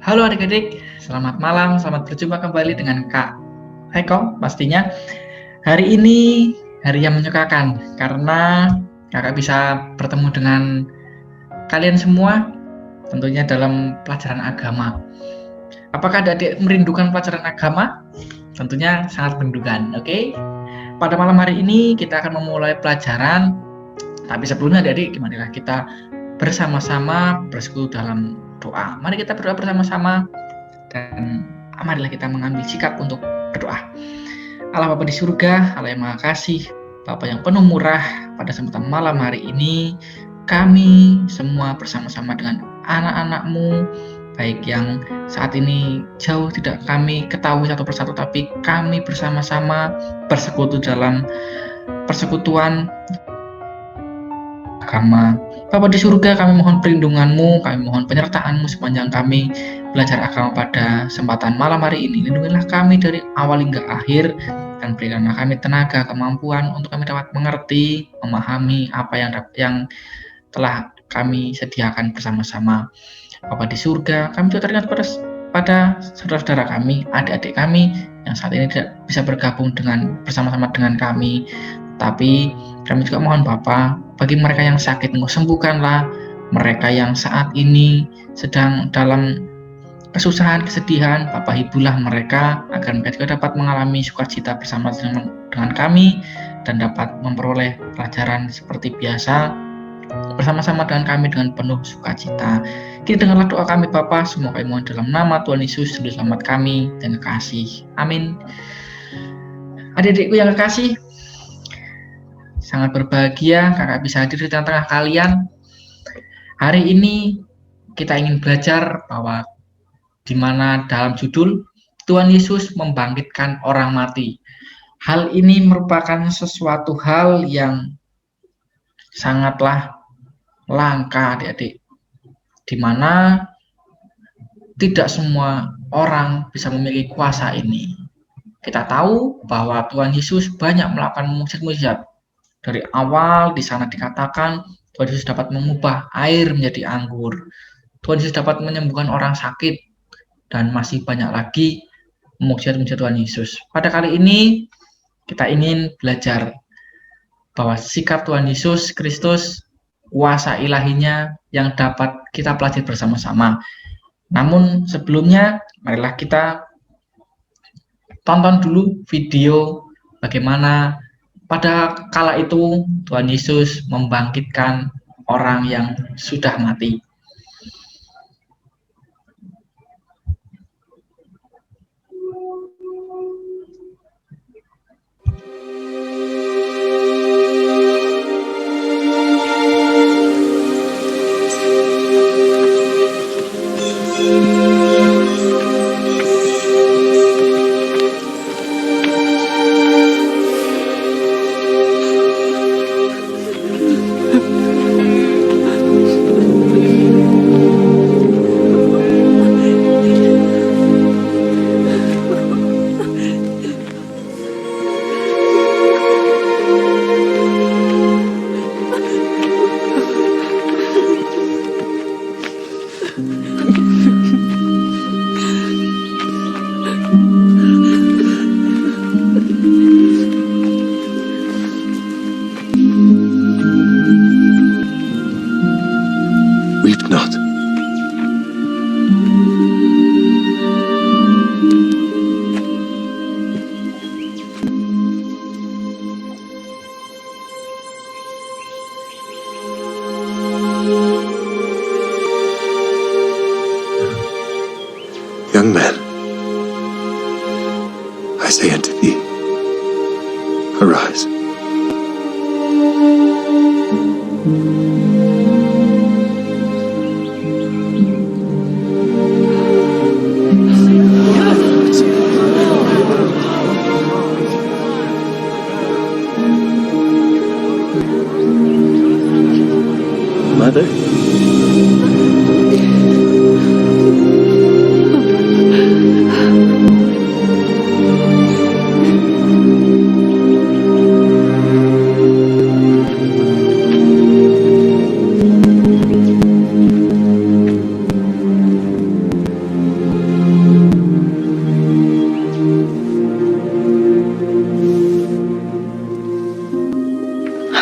Halo adik-adik, selamat malam, selamat berjumpa kembali dengan Kak Eko pastinya. Hari ini hari yang menyukakan karena kakak bisa bertemu dengan kalian semua tentunya dalam pelajaran agama. Apakah adik-adik merindukan pelajaran agama? Tentunya sangat merindukan, oke? Pada malam hari ini kita akan memulai pelajaran, tapi sebelumnya adik-adik gimana kita bersama-sama bersekutu dalam doa. Mari kita berdoa bersama-sama dan marilah kita mengambil sikap untuk berdoa. Allah Bapa di surga, Allah yang Maha Kasih, Bapa yang penuh murah, pada kesempatan malam hari ini kami semua bersama-sama dengan anak-anak-Mu, baik yang saat ini jauh tidak kami ketahui satu persatu, tapi kami bersama-sama bersekutu dalam persekutuan agama. Bapa di surga, kami mohon perlindungan-Mu, kami mohon penyertaan-Mu sepanjang kami belajar agama pada kesempatan malam hari ini. Lindungilah kami dari awal hingga akhir, dan berikanlah kami tenaga, kemampuan untuk kami dapat mengerti, memahami apa yang telah kami sediakan bersama-sama. Bapa di surga, kami juga teringat pada saudara-saudara kami, adik-adik kami yang saat ini tidak bisa bergabung bersama-sama dengan kami, tapi kami juga mohon Bapa, bagi mereka yang sakit, Engkau sembuhkanlah. Mereka yang saat ini sedang dalam kesusahan, kesedihan, Bapa hiburlah mereka, agar mereka juga dapat mengalami sukacita bersama dengan kami, dan dapat memperoleh pelajaran seperti biasa, bersama-sama dengan kami dengan penuh sukacita. Kini dengarlah doa kami Bapa, semua kami mohon dalam nama Tuhan Yesus, Juru Selamat kami, dan kekasih. Amin. Adik-adikku yang kekasih, sangat berbahagia kakak bisa hadir di tengah-tengah kalian. Hari ini kita ingin belajar bahwa di mana dalam judul Tuhan Yesus membangkitkan orang mati. Hal ini merupakan sesuatu hal yang sangatlah langka adik-adik, di mana tidak semua orang bisa memiliki kuasa ini. Kita tahu bahwa Tuhan Yesus banyak melakukan mukjizat. Dari awal di sana dikatakan Tuhan Yesus dapat mengubah air menjadi anggur. Tuhan Yesus dapat menyembuhkan orang sakit, dan masih banyak lagi mukjizat-mukjizat Tuhan Yesus. Pada kali ini kita ingin belajar bahwa sikap Tuhan Yesus Kristus, kuasa ilahinya yang dapat kita pelajari bersama-sama. Namun sebelumnya marilah kita tonton dulu video bagaimana pada kala itu Tuhan Yesus membangkitkan orang yang sudah mati. Weep not. Young man, I say unto thee, arise. Mother?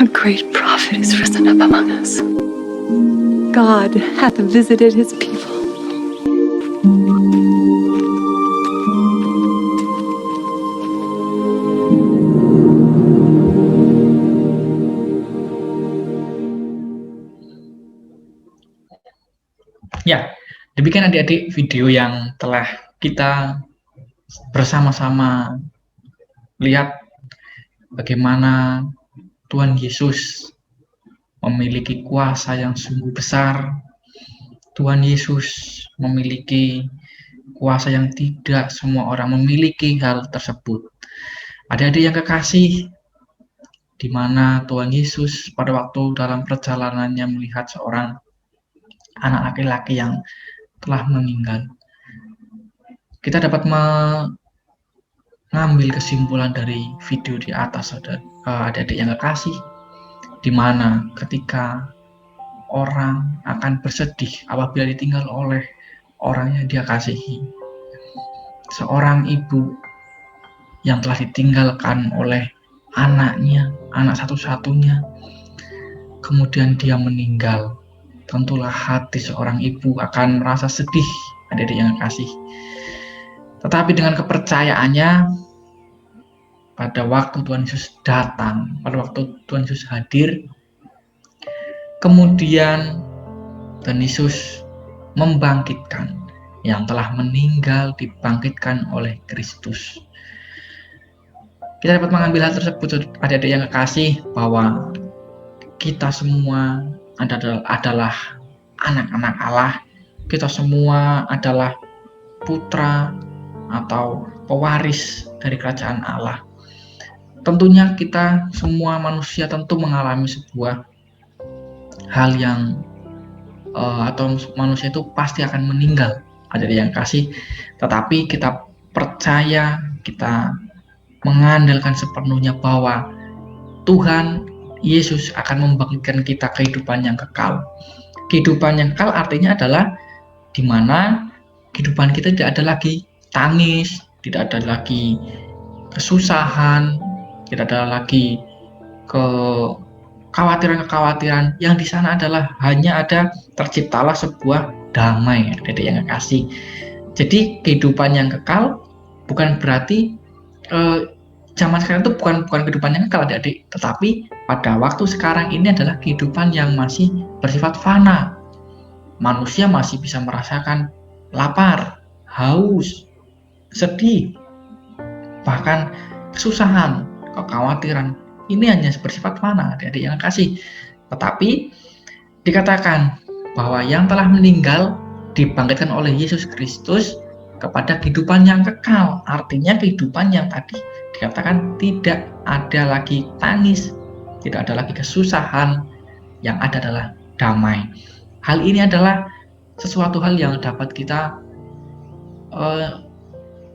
A great prophet is risen up among us. God hath visited his people. Ya, demikian adik-adik video yang telah kita bersama-sama lihat bagaimana Tuhan Yesus memiliki kuasa yang sungguh besar. Tuhan Yesus memiliki kuasa yang tidak semua orang memiliki hal tersebut. Adik-adik yang kekasih, di mana Tuhan Yesus pada waktu dalam perjalanannya melihat seorang anak laki-laki yang telah meninggal. Kita dapat mengambil kesimpulan dari video di atas, adik-adik yang kekasih, di mana ketika orang akan bersedih apabila ditinggal oleh orang yang dia kasihi. Seorang ibu yang telah ditinggalkan oleh anaknya, anak satu-satunya, kemudian dia meninggal. Tentulah hati seorang ibu akan merasa sedih, adik-adik yang kasih. Tetapi dengan kepercayaannya, pada waktu Tuhan Yesus datang, pada waktu Tuhan Yesus hadir, kemudian Tuhan Yesus membangkitkan yang telah meninggal, dibangkitkan oleh Kristus. Kita dapat mengambil hal tersebut, adik-adik yang kekasih, bahwa kita semua adalah anak-anak Allah. Kita semua adalah putra atau pewaris dari kerajaan Allah. Tentunya kita semua manusia tentu mengalami sebuah hal yang atau manusia itu pasti akan meninggal, adik-adik yang kasih. Tetapi kita percaya, kita mengandalkan sepenuhnya bahwa Tuhan Yesus akan membangkitkan kita kehidupan yang kekal. Kehidupan yang kekal artinya adalah di mana kehidupan kita tidak ada lagi tangis, tidak ada lagi kesusahan, tidak ada lagi kekhawatiran-kekhawatiran. Yang di sana adalah hanya ada terciptalah sebuah damai, adik-adik yang kasih. Jadi kehidupan yang kekal bukan berarti zaman sekarang itu bukan kehidupan yang kekal, adik-adik, tetapi pada waktu sekarang ini adalah kehidupan yang masih bersifat fana. Manusia masih bisa merasakan lapar, haus, sedih, bahkan kesusahan, kekhawatiran. Ini hanya bersifat fana, adik-adik yang kasih. Tetapi dikatakan bahwa yang telah meninggal dibangkitkan oleh Yesus Kristus kepada kehidupan yang kekal. Artinya kehidupan yang tadi dikatakan tidak ada lagi tangis, tidak ada lagi kesusahan, yang ada adalah damai. Hal ini adalah sesuatu hal yang dapat kita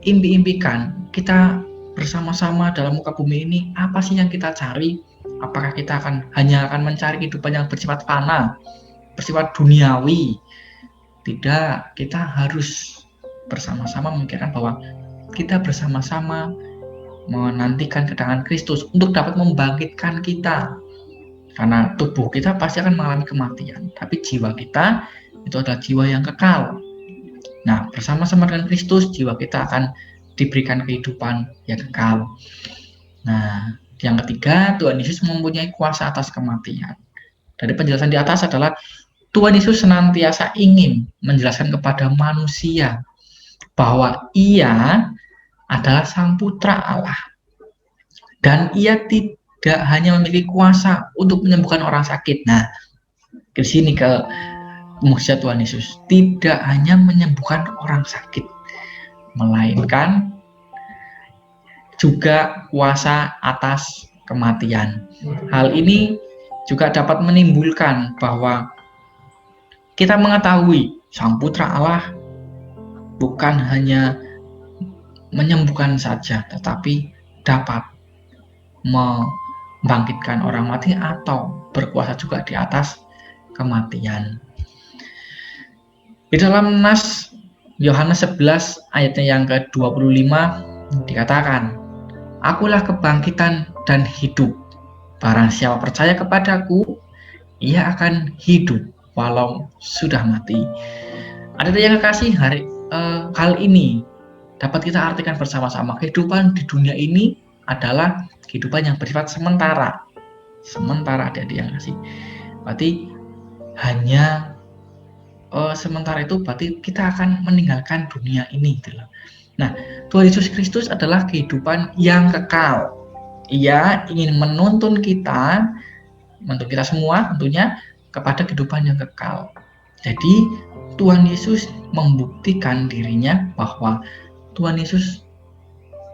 impi-impikan. Kita bersama-sama dalam muka bumi ini, apa sih yang kita cari? Apakah kita hanya akan mencari kehidupan yang bersifat fana, bersifat duniawi? Tidak, kita harus bersama-sama memikirkan bahwa kita bersama-sama menantikan kedatangan Kristus untuk dapat membangkitkan kita. Karena tubuh kita pasti akan mengalami kematian, tapi jiwa kita itu adalah jiwa yang kekal. Nah, bersama-sama dengan Kristus, jiwa kita akan diberikan kehidupan yang kekal. Nah, yang ketiga, Tuhan Yesus mempunyai kuasa atas kematian. Dari penjelasan di atas adalah Tuhan Yesus senantiasa ingin menjelaskan kepada manusia bahwa Ia adalah Sang Putra Allah, dan Ia tidak hanya memiliki kuasa untuk menyembuhkan orang sakit. Nah, di sini ke mukjizat Tuhan Yesus, tidak hanya menyembuhkan orang sakit, melainkan juga kuasa atas kematian. Hal ini juga dapat menimbulkan bahwa kita mengetahui Sang Putra Allah bukan hanya menyembuhkan saja, tetapi dapat membangkitkan orang mati atau berkuasa juga di atas kematian. Di dalam nas Yohanes 11 ayatnya yang ke-25 dikatakan, "Akulah kebangkitan dan hidup. Barang siapa percaya kepadaku, ia akan hidup walau sudah mati. Ada yang kekasih, hal ini dapat kita artikan bersama-sama. Kehidupan di dunia ini adalah kehidupan yang bersifat sementara. Sementara, adik-adik yang kasih. Berarti hanya sementara itu, berarti kita akan meninggalkan dunia ini gitu loh. Nah, Tuhan Yesus Kristus adalah kehidupan yang kekal. Ia ingin menuntun kita semua tentunya kepada kehidupan yang kekal. Jadi Tuhan Yesus membuktikan dirinya bahwa Tuhan Yesus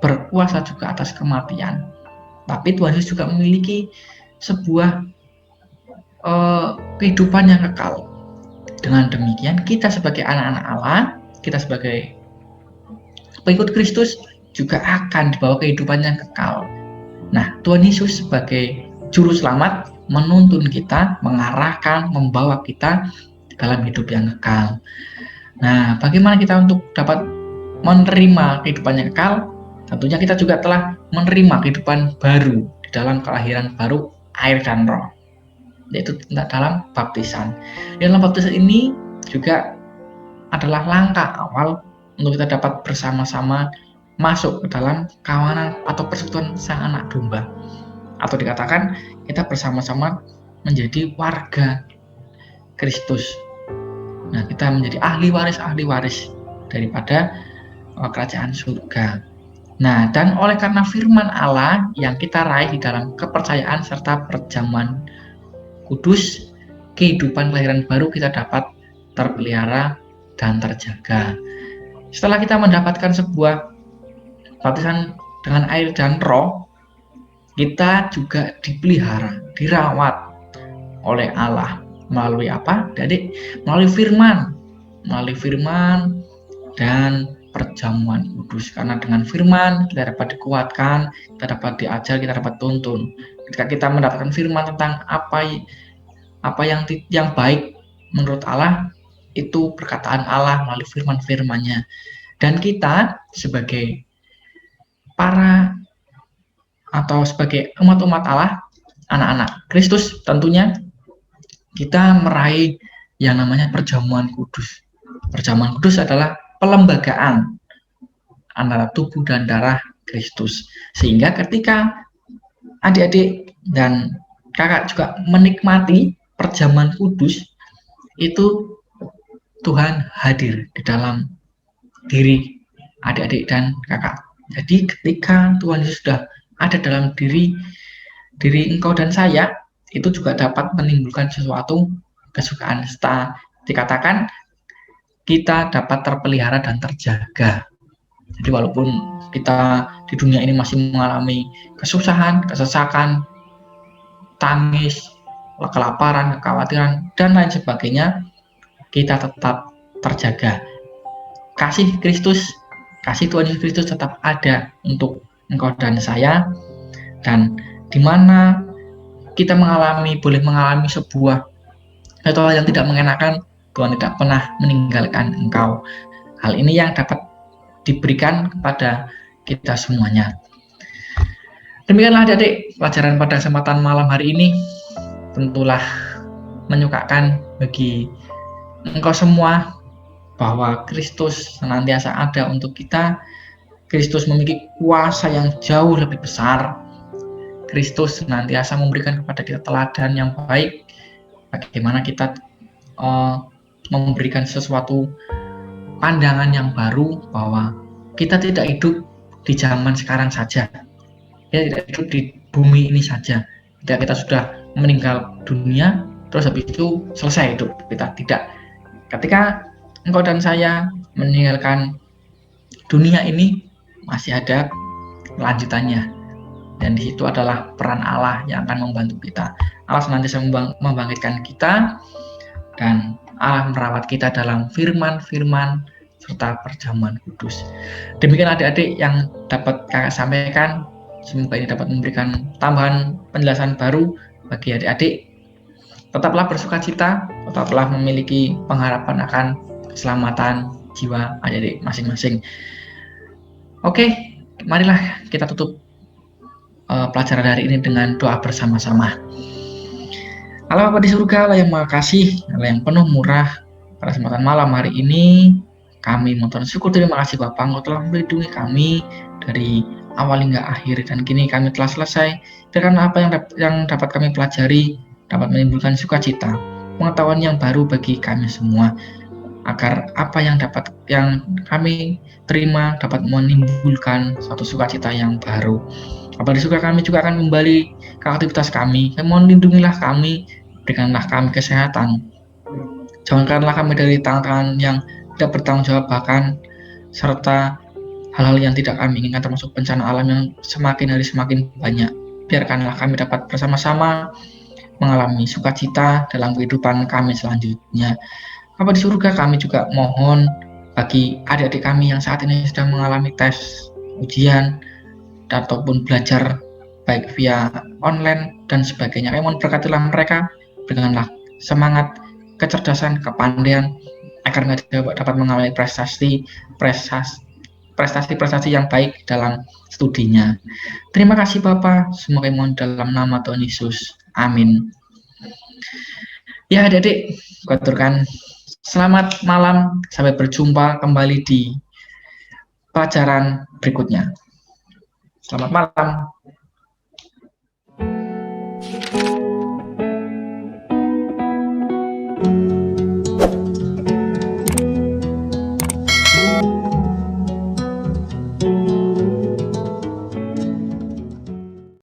berkuasa juga atas kematian. Tapi Tuhan Yesus juga memiliki sebuah kehidupan yang kekal. Dengan demikian, kita sebagai anak-anak Allah, kita sebagai pengikut Kristus juga akan dibawa kehidupan yang kekal. Nah, Tuhan Yesus sebagai juru selamat menuntun kita, mengarahkan, membawa kita dalam hidup yang kekal. Nah, bagaimana kita untuk dapat menerima kehidupan yang kekal? Tentunya kita juga telah menerima kehidupan baru di dalam kelahiran baru air dan roh, yaitu dalam baptisan. Dalam baptisan ini juga adalah langkah awal untuk kita dapat bersama-sama masuk ke dalam kawanan atau persekutuan sang anak domba, atau dikatakan kita bersama-sama menjadi warga Kristus. Nah, kita menjadi ahli waris daripada kerajaan surga. Nah, dan oleh karena firman Allah yang kita raih di dalam kepercayaan serta perjamuan kudus, kehidupan kelahiran baru kita dapat terpelihara dan terjaga. Setelah kita mendapatkan sebuah baptisan dengan air dan roh, kita juga dipelihara, dirawat oleh Allah melalui apa? Jadi melalui firman dan perjamuan kudus. Karena dengan firman kita dapat dikuatkan, kita dapat diajar, kita dapat tuntun. Ketika kita mendapatkan firman tentang apa yang baik menurut Allah, itu perkataan Allah melalui firman-firmannya. Dan kita sebagai sebagai umat-umat Allah, anak-anak Kristus tentunya, kita meraih yang namanya perjamuan kudus. Perjamuan kudus adalah pelembagaan antara tubuh dan darah Kristus. Sehingga ketika adik-adik dan kakak juga menikmati perjamuan kudus, itu Tuhan hadir di dalam diri adik-adik dan kakak. Jadi ketika Tuhan Yesus sudah ada dalam diri engkau dan saya, itu juga dapat menimbulkan sesuatu kesukaan. Serta dikatakan kita dapat terpelihara dan terjaga. Jadi walaupun kita di dunia ini masih mengalami kesusahan, kesesakan, tangis, kelaparan, kekhawatiran, dan lain sebagainya, kita tetap terjaga. Kasih Tuhan Yesus Kristus tetap ada untuk engkau dan saya, dan di mana kita boleh mengalami sebuah hal yang tidak mengenakan, Tuhan tidak pernah meninggalkan engkau. Hal ini yang dapat diberikan kepada kita semuanya. Demikianlah adik-adik pelajaran pada kesempatan malam hari ini. Tentulah menyukakan bagi engkau semua bahwa Kristus senantiasa ada untuk kita. Kristus memiliki kuasa yang jauh lebih besar. Kristus senantiasa memberikan kepada kita teladan yang baik, bagaimana kita memberikan sesuatu pandangan yang baru bahwa kita tidak hidup di zaman sekarang saja, kita tidak hidup di bumi ini saja. Tidak, kita sudah meninggal dunia terus habis itu selesai hidup kita. Tidak, ketika engkau dan saya meninggalkan dunia ini, masih ada kelanjutannya, dan di situ adalah peran Allah yang akan membantu kita. Allah senantiasa membangkitkan kita, dan Allah merawat kita dalam firman-firman serta perjamuan kudus. Demikian adik-adik yang dapat kakak sampaikan. Semoga ini dapat memberikan tambahan penjelasan baru bagi adik-adik. Tetaplah bersukacita, tetaplah memiliki pengharapan akan keselamatan jiwa adik-adik masing-masing. Oke, marilah kita tutup pelajaran hari ini dengan doa bersama-sama. Allah Bapa di surga, Allah yang Maha Kasih, Allah yang penuh murah, pada kesempatan malam hari ini kami mengucapkan syukur, terima kasih Bapa, Engkau telah melindungi kami dari awal hingga akhir, dan kini kami telah selesai dengan apa yang dapat kami pelajari, dapat menimbulkan sukacita, pengetahuan yang baru bagi kami semua, agar apa yang kami terima dapat menimbulkan suatu sukacita yang baru. Bapa di surga, kami juga akan kembali ke aktivitas kami. Mohon lindungilah kami, berikanlah kami kesehatan. Jauhkanlah kami dari tangan-tangan yang tidak bertanggung jawab, bahkan serta hal-hal yang tidak kami inginkan, termasuk bencana alam yang semakin hari semakin banyak. Biarkanlah kami dapat bersama-sama mengalami sukacita dalam kehidupan kami selanjutnya. Bapa di surga, kami juga mohon bagi adik-adik kami yang saat ini sedang mengalami tes, ujian, ataupun belajar baik via online dan sebagainya. Kami mohon berkatilah mereka, berikanlah semangat, kecerdasan, kepandaian, agar mereka dapat mengalami prestasi yang baik dalam studinya. Terima kasih Bapa, semoga mohon dalam nama Tuhan Yesus. Amin. Ya adik-adik, kuaturkan selamat malam, sampai berjumpa kembali di pelajaran berikutnya. Selamat malam.